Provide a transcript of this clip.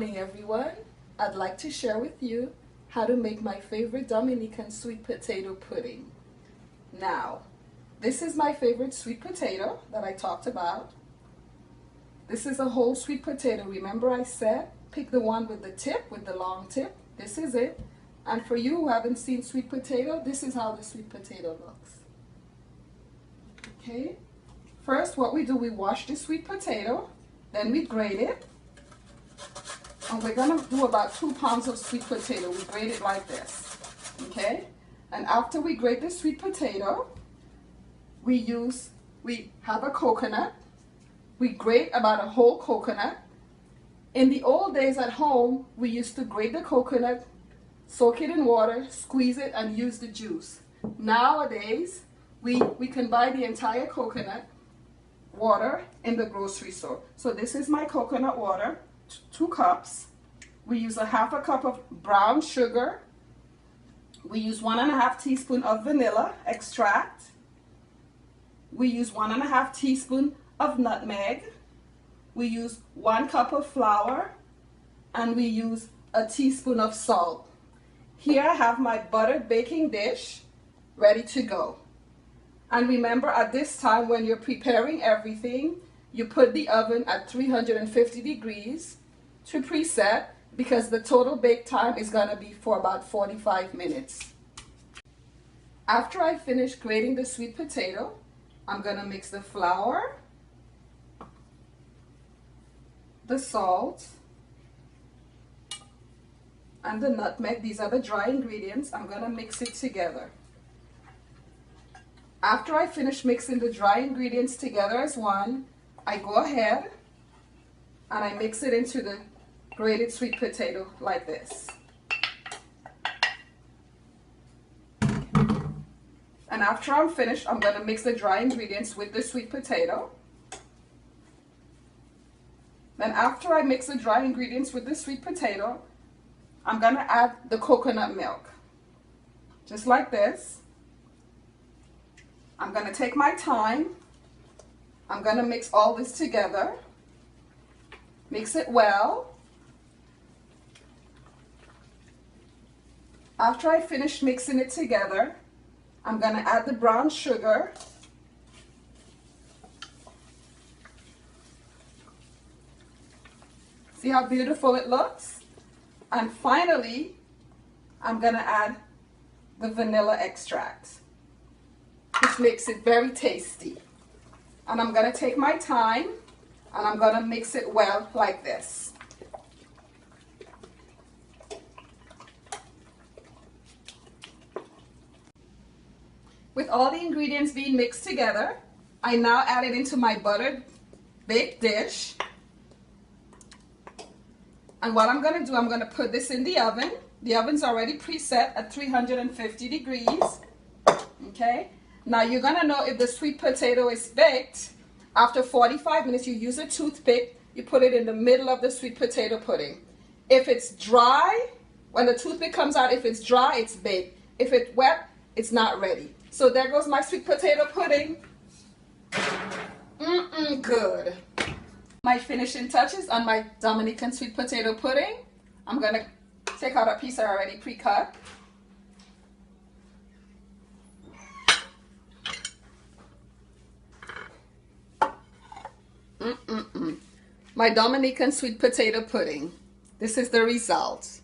Good morning, everyone. I'd like to share with you how to make my favorite Dominican sweet potato pudding. Now, this is my favorite sweet potato that I talked about. This is a whole sweet potato. Remember I said pick the one with the tip, with the long tip. This is it. And for you who haven't seen sweet potato, this is how the sweet potato looks. Okay, first what we do, we wash the sweet potato, then we grate it. And we're gonna do about 2 pounds of sweet potato. We grate it like this, okay? And after we grate the sweet potato, we have a coconut. We grate about a whole coconut. In the old days at home, we used to grate the coconut, soak it in water, squeeze it, and use the juice. Nowadays, we can buy the entire coconut water in the grocery store. So this is my coconut water, 2 cups. We use a half a cup of brown sugar. We use 1.5 teaspoons of vanilla extract. We use 1.5 teaspoons of nutmeg. We use 1 cup of flour, and we use a teaspoon of salt. Here I have my buttered baking dish ready to go. And remember, at this time when you're preparing everything, you put the oven at 350 degrees to preset, because the total bake time is going to be for about 45 minutes. After I finish grating the sweet potato, I'm going to mix the flour, the salt, and the nutmeg. These are the dry ingredients. I'm going to mix it together. After I finish mixing the dry ingredients together as one, I go ahead and I mix it into the grated sweet potato like this. And after I'm finished, I'm going to mix the dry ingredients with the sweet potato. Then after I mix the dry ingredients with the sweet potato, I'm going to add the coconut milk. Just like this. I'm going to take my time. I'm going to mix all this together. Mix it well. After I finish mixing it together, I'm going to add the brown sugar. See how beautiful it looks? And finally, I'm going to add the vanilla extract, which makes it very tasty. And I'm going to take my time and I'm going to mix it well like this. With all the ingredients being mixed together, I now add it into my buttered baked dish. And what I'm going to do, I'm going to put this in the oven. The oven's already preset at 350 degrees. Okay? Now you're going to know if the sweet potato is baked. After 45 minutes, you use a toothpick. You put it in the middle of the sweet potato pudding. If it's dry, when the toothpick comes out, if it's dry, it's baked. If it's wet, it's not ready. So there goes my sweet potato pudding. Good. My finishing touches on my Dominican sweet potato pudding. I'm going to take out a piece I already pre-cut. My Dominican sweet potato pudding. This is the result.